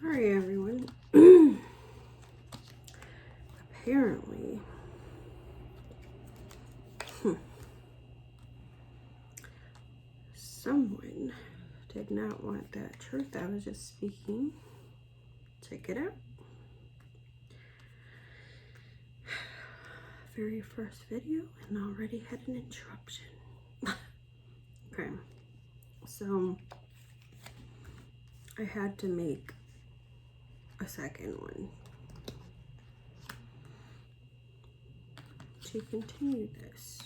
Sorry, everyone. Apparently, someone did not want that truth I was just speaking. Check it out. Very first video and already had an interruption. Okay, so I had to make a second one to continue this.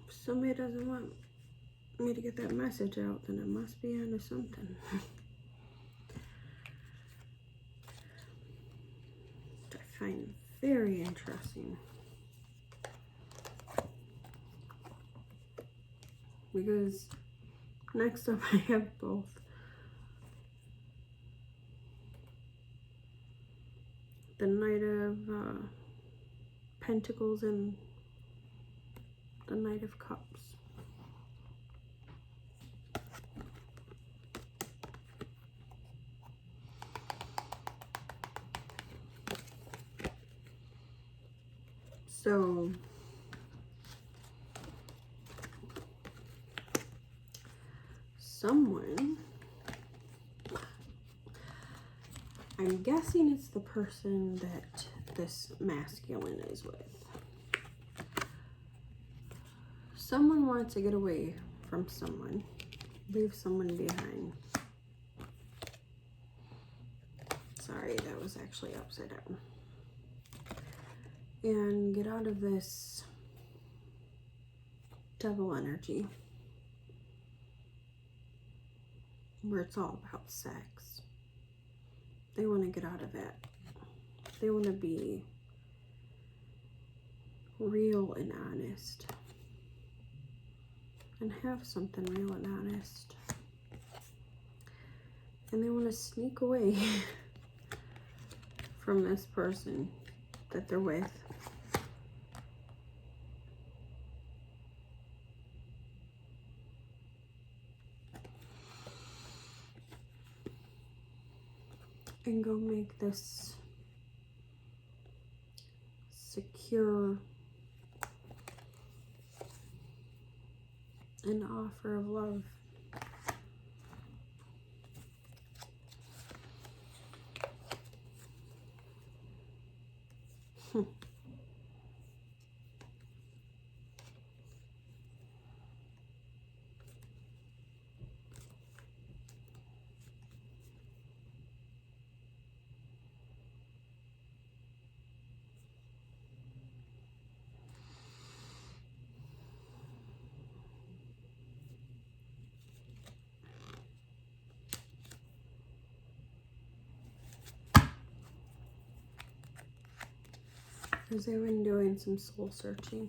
If somebody doesn't want me to get that message out, then it must be onto something. Which I find very interesting. Because next up I have both the Knight of Pentacles and the Knight of Cups. So someone, I'm guessing it's the person that this masculine is with. Someone wants to get away from someone, leave someone behind. Sorry, that was actually upside down. And get out of this devil energy where it's all about sex. They want to get out of it. They want to be real and honest. And have something real and honest. And they want to sneak away from this person that they're with. And go make this secure an offer of love. Because they've been doing some soul searching.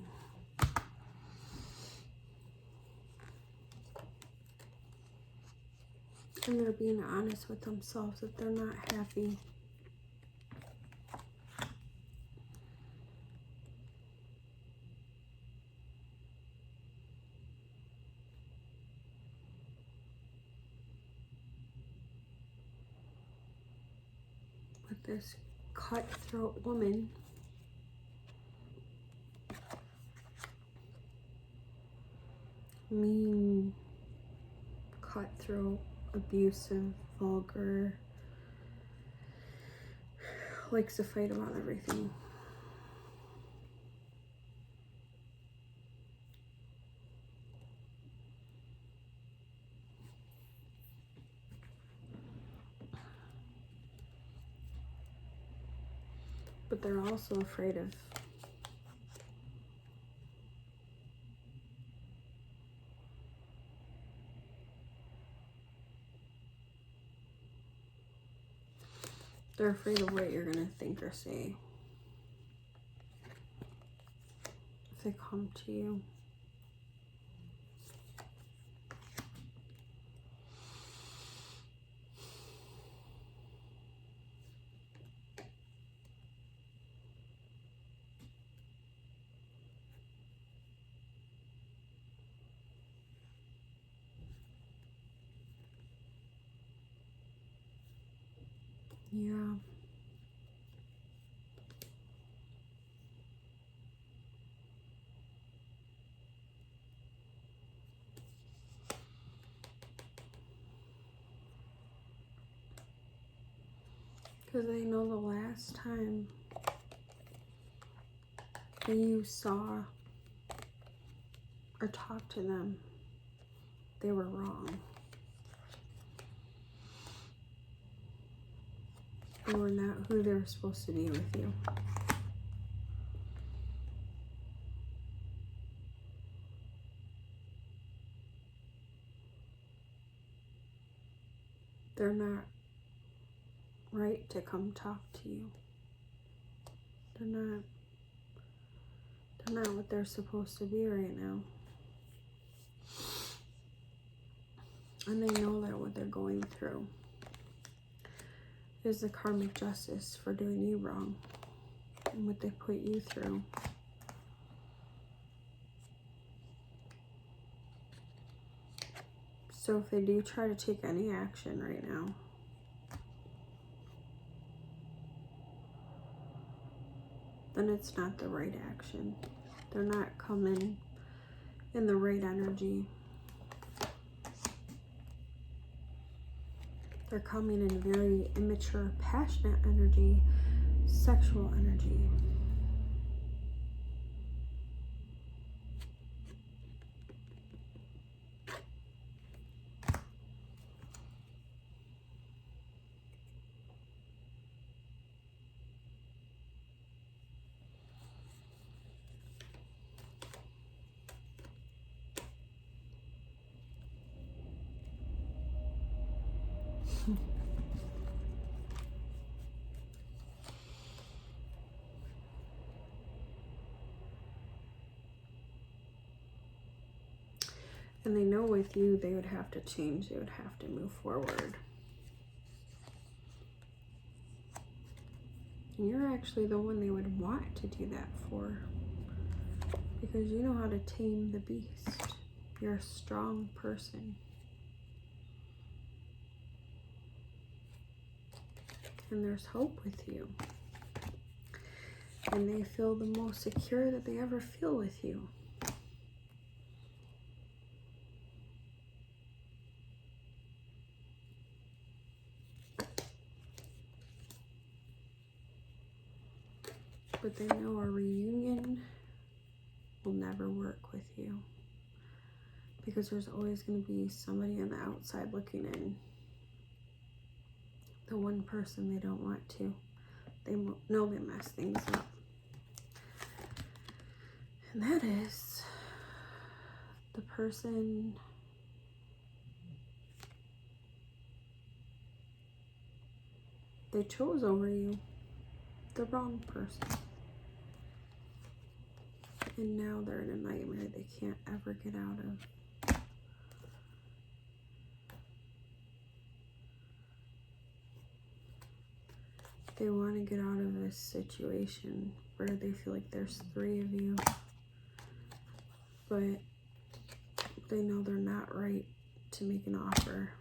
And they're being honest with themselves that they're not happy. With this cutthroat woman. Mean, cutthroat, abusive, vulgar, likes to fight about everything. But they're also afraid of they're afraid of what you're gonna think or say if they come to you. Yeah. Because I know the last time that you saw or talked to them, they were wrong. They were not who they were supposed to be with you. They're not right to come talk to you. They're not what they're supposed to be right now. And they know that what they're going through is the karmic justice for doing you wrong and what they put you through. So if they do try to take any action right now, then it's not the right action. They're not coming in the right energy. They're coming in very immature, passionate energy, sexual energy. And they know with you, they would have to change. They would have to move forward. And you're actually the one they would want to do that for. Because you know how to tame the beast. You're a strong person. And there's hope with you. And they feel the most secure that they ever feel with you. But they know a reunion will never work with you. Because there's always going to be somebody on the outside looking in. The one person they don't want to. They know they mess things up. And that is the person they chose over you. The wrong person. And now they're in a nightmare they can't ever get out of. They want to get out of this situation where they feel like there's 3 of you. But they know they're not right to make an offer.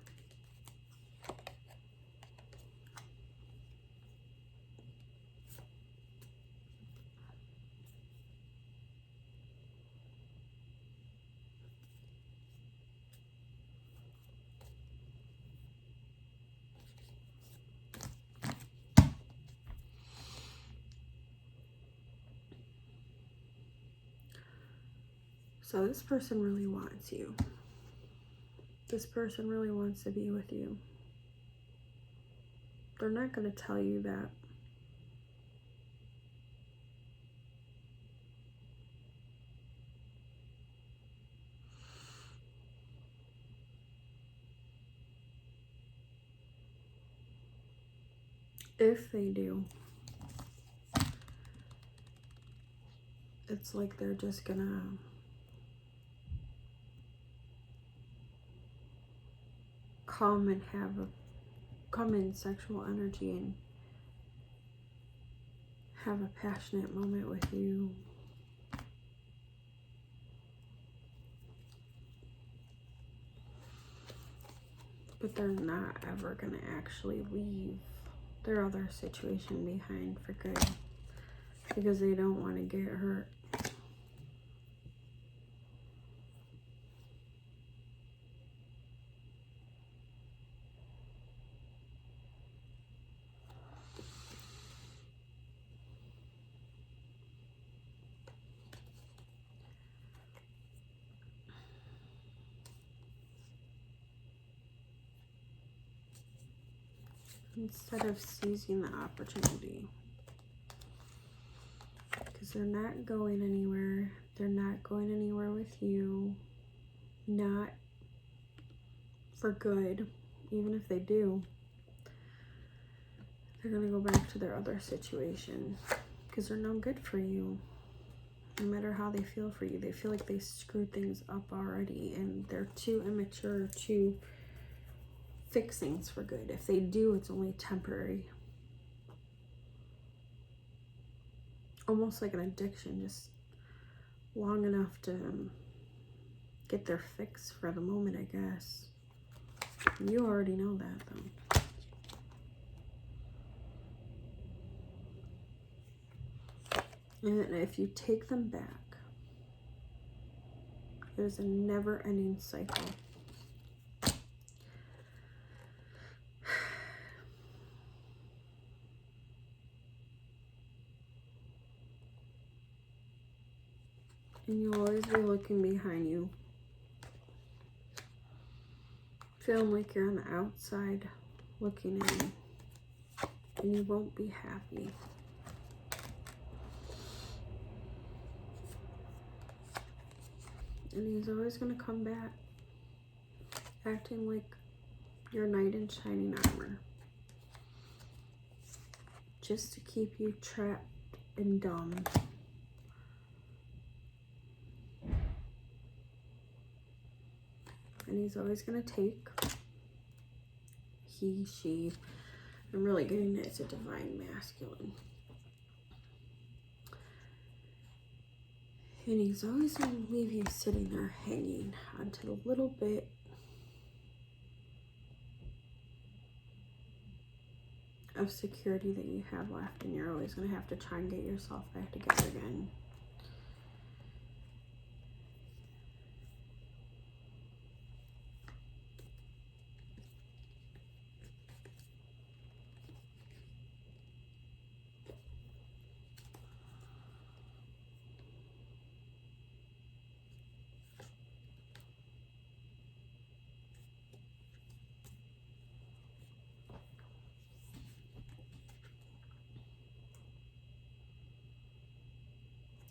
So this person really wants you. This person really wants to be with you. They're not going to tell you that. If they do, it's like they're just gonna come in sexual energy and have a passionate moment with you. But they're not ever gonna actually leave their other situation behind for good because they don't want to get hurt. Instead of seizing the opportunity. Because they're not going anywhere. They're not going anywhere with you. Not for good. Even if they do, they're going to go back to their other situation. Because they're no good for you. No matter how they feel for you. They feel like they screwed things up already. And they're too immature to fix things for good. If they do, it's only temporary. Almost like an addiction, just long enough to get their fix for the moment, I guess. You already know that, though. And if you take them back, there's a never-ending cycle. And you'll always be looking behind you. Feeling like you're on the outside looking in. And you won't be happy. And he's always going to come back. Acting like your knight in shining armor. Just to keep you trapped and dumb. And he's always going to take, he, she, I'm really getting it, it's a divine masculine. And he's always going to leave you sitting there hanging onto the little bit of security that you have left. And you're always going to have to try and get yourself back together again.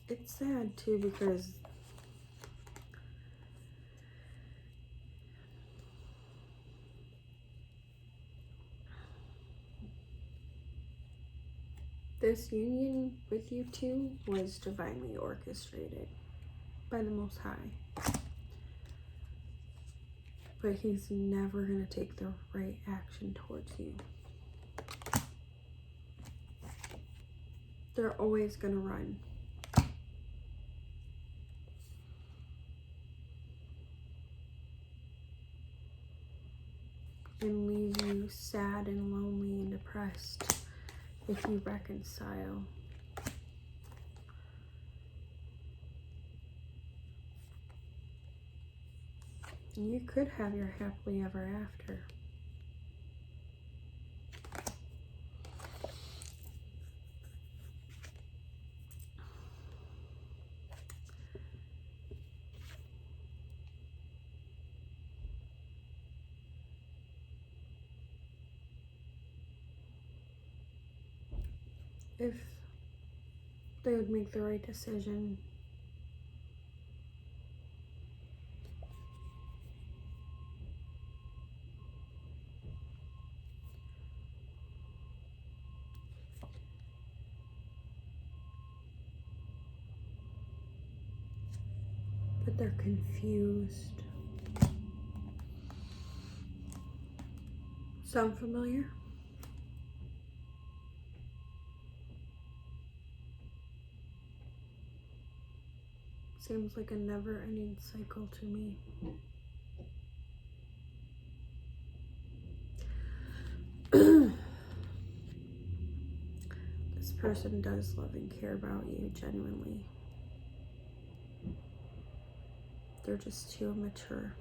It's sad too because this union with you two was divinely orchestrated by the Most High. But he's never going to take the right action towards you. They're always going to run. And leave you sad and lonely and depressed if you reconcile. And you could have your happily ever after. If they would make the right decision. But they're confused. Sound familiar? Seems like a never-ending cycle to me. person does love and care about you genuinely. They're just too immature.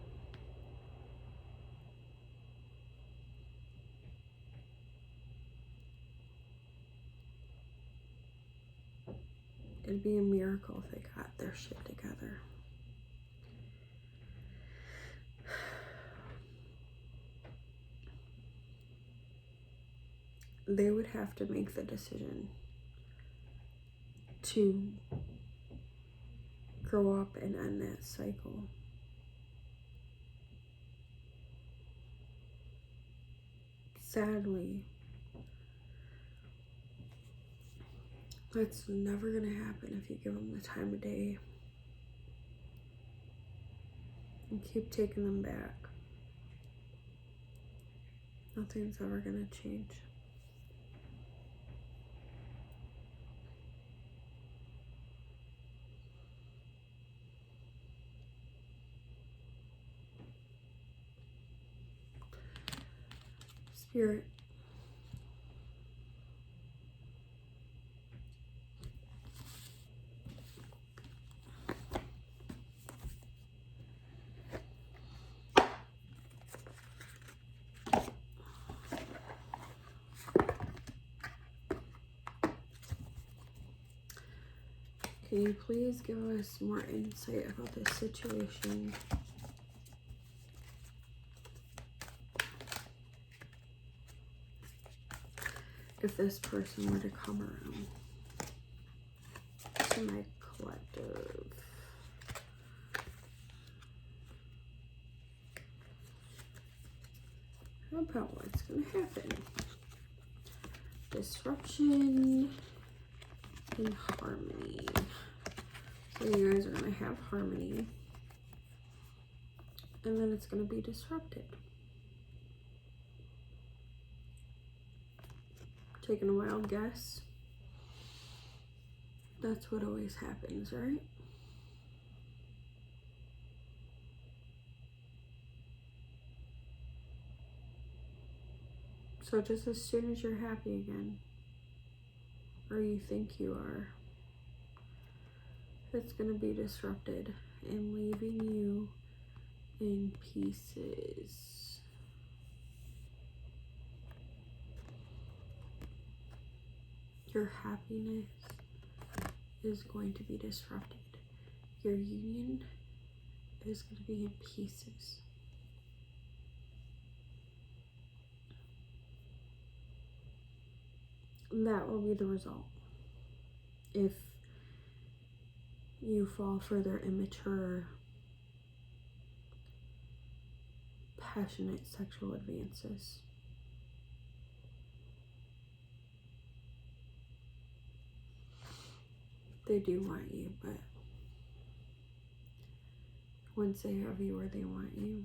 It'd be a miracle if they got their shit together. They would have to make the decision to grow up and end that cycle. Sadly, that's never gonna happen if you give them the time of day and keep taking them back. Nothing's ever gonna change. Spirit, can you please give us more insight about this situation? If this person were to come around to my collective. How about what's going to happen? Disruption and harmony. So you guys are going to have harmony. And then it's going to be disrupted. Taking a wild guess. That's what always happens, right? So just as soon as you're happy again, or you think you are, it's going to be disrupted and leaving you in pieces. Your happiness is going to be disrupted. Your union is going to be in pieces. That will be the result if you fall for their immature, passionate sexual advances. They do want you, but once they have you where they want you,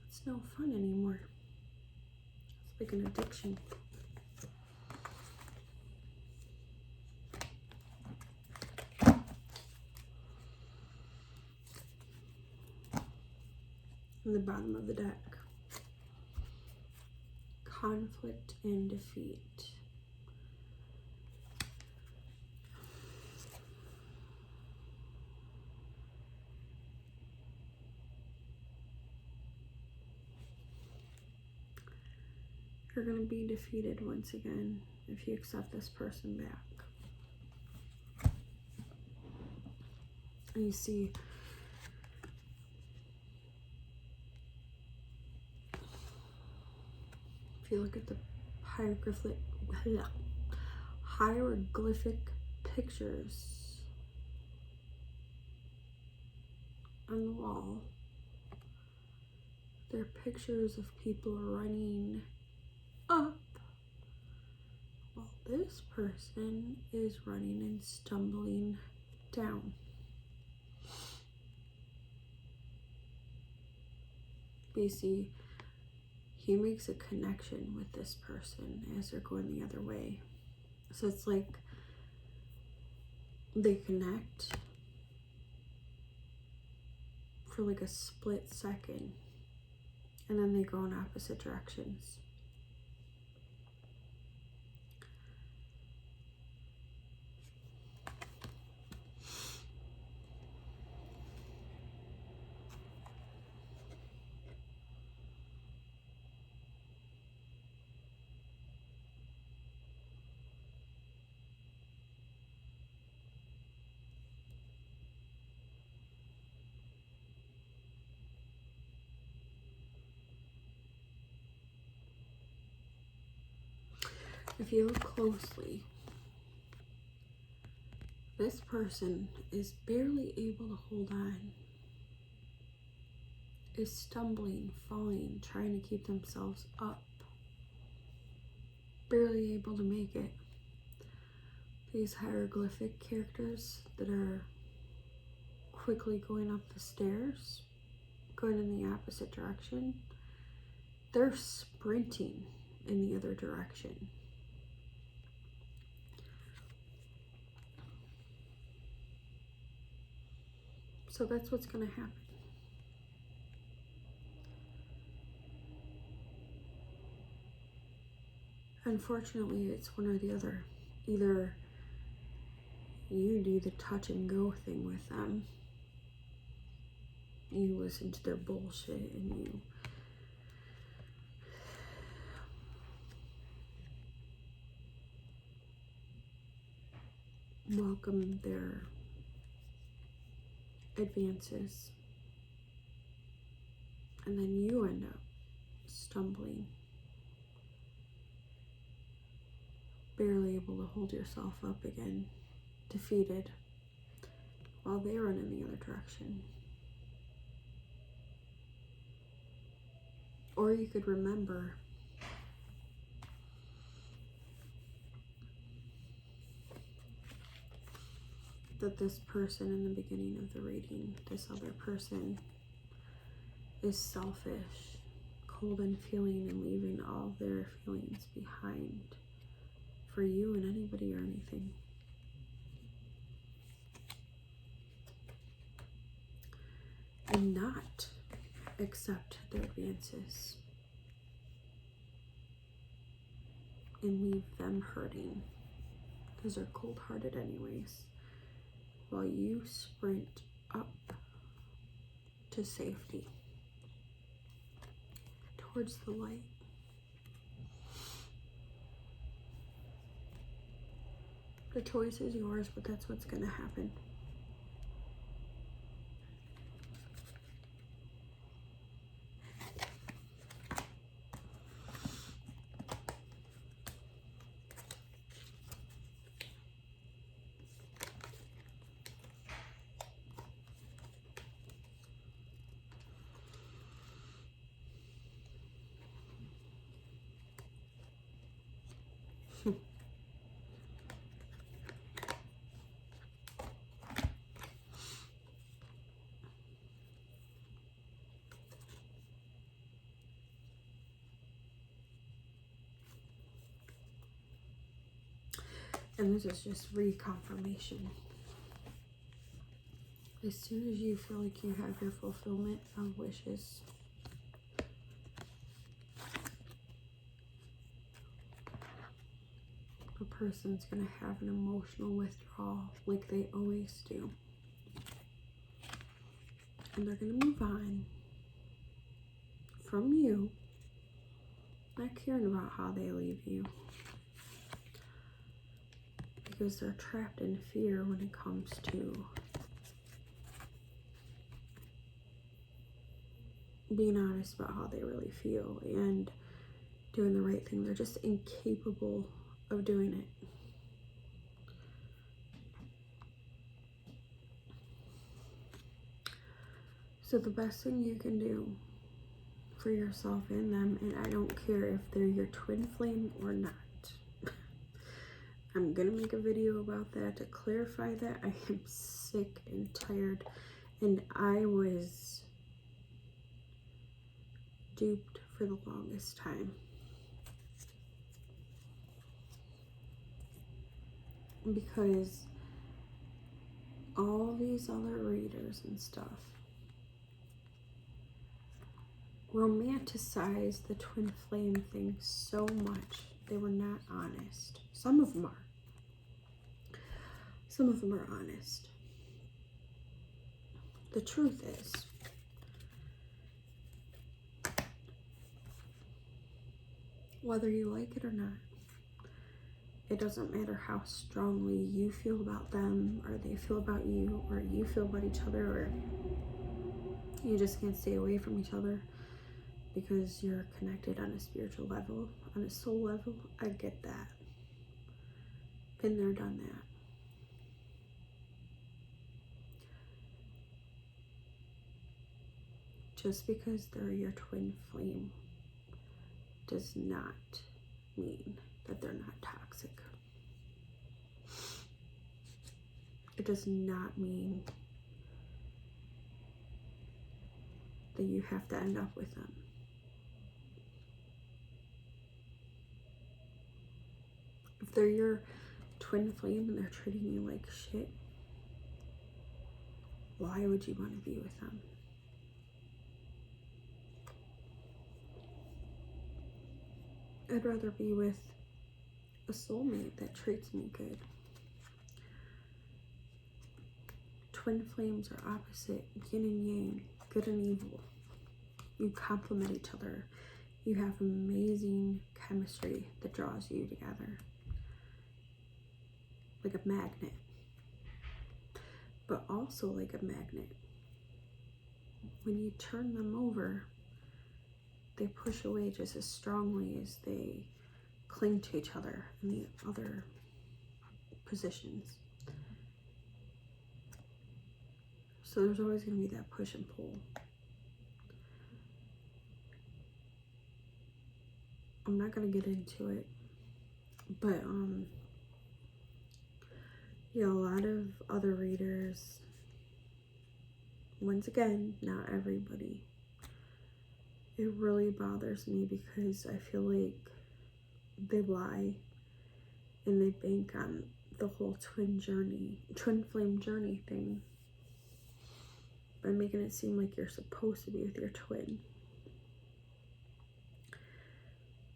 it's no fun anymore. It's like an addiction. On the bottom of the deck, conflict and defeat. You're going to be defeated once again if you accept this person back. And you see, if you look at the hieroglyphic pictures on the wall, they're pictures of people running up while this person is running and stumbling down. But you see, he makes a connection with this person as they're going the other way. So it's like they connect for like a split second and then they go in opposite directions. if you look closely, this person is barely able to hold on, is stumbling, falling, trying to keep themselves up, barely able to make it. These hieroglyphic characters that are quickly going up the stairs, going in the opposite direction, they're sprinting in the other direction. So that's what's going to happen. Unfortunately, it's one or the other. Either you do the touch and go thing with them, you listen to their bullshit, and you welcome their advances, and then you end up stumbling, barely able to hold yourself up again, defeated, while they run in the other direction. Or you could remember that this person in the beginning of the reading, this other person, is selfish, cold and feeling, and leaving all their feelings behind for you and anybody or anything. And not accept their advances and leave them hurting, because they're cold-hearted anyways, while you sprint up to safety, towards the light. The choice is yours, but that's what's going to happen. And this is just reconfirmation. As soon as you feel like you have your fulfillment of wishes, a person's going to have an emotional withdrawal like they always do. And they're going to move on from you, not caring about how they leave you. Because they're trapped in fear when it comes to being honest about how they really feel and doing the right thing. They're just incapable of doing it. So the best thing you can do for yourself and them, and I don't care if they're your twin flame or not, I'm gonna make a video about that to clarify that. I am sick and tired, and I was duped for the longest time. Because all these other readers and stuff romanticize the twin flame thing so much. They were not honest. Some of them are. Some of them are honest. The truth is, whether you like it or not, it doesn't matter how strongly you feel about them, or they feel about you, or you feel about each other, or you just can't stay away from each other because you're connected on a spiritual level, on a soul level. I get that. Been there, done that. Just because they're your twin flame does not mean that they're not toxic. It does not mean that you have to end up with them. If they're your twin flame and they're treating you like shit, why would you want to be with them? I'd rather be with a soulmate that treats me good. Twin flames are opposite, yin and yang, good and evil. You complement each other. You have amazing chemistry that draws you together. Like a magnet. But also like a magnet. When you turn them over, they push away just as strongly as they cling to each other in the other positions. So there's always going to be that push and pull. I'm not going to get into it, but yeah, a lot of other readers, once again, not everybody, it really bothers me because I feel like they lie and they bank on the whole twin flame journey thing by making it seem like you're supposed to be with your twin.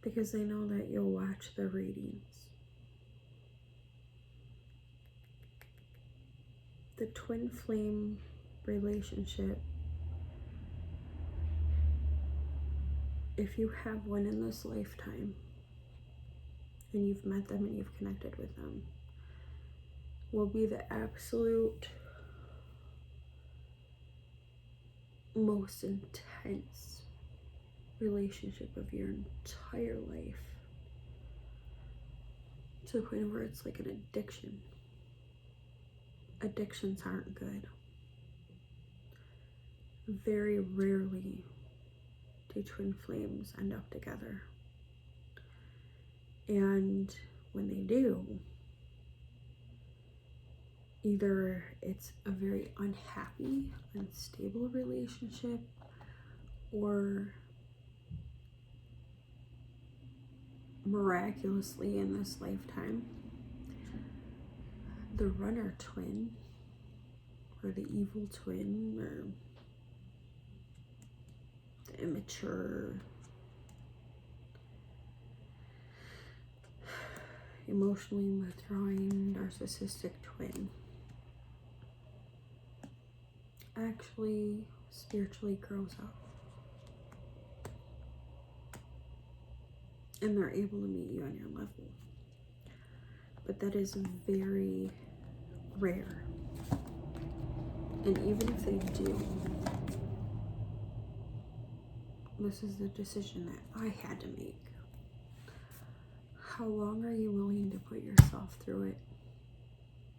Because they know that you'll watch the readings. The twin flame relationship, if you have one in this lifetime and you've met them and you've connected with them, will be the absolute most intense relationship of your entire life, to the point where it's like an addiction. Addictions aren't good. Very rarely do twin flames end up together. And when they do, either it's a very unhappy, unstable relationship, or miraculously in this lifetime, the runner twin, or the evil twin, or the immature, emotionally withdrawing, narcissistic twin actually spiritually grows up. And they're able to meet you on your level. But that is very rare. And even if they do, this is the decision that I had to make. How long are you willing to put yourself through it?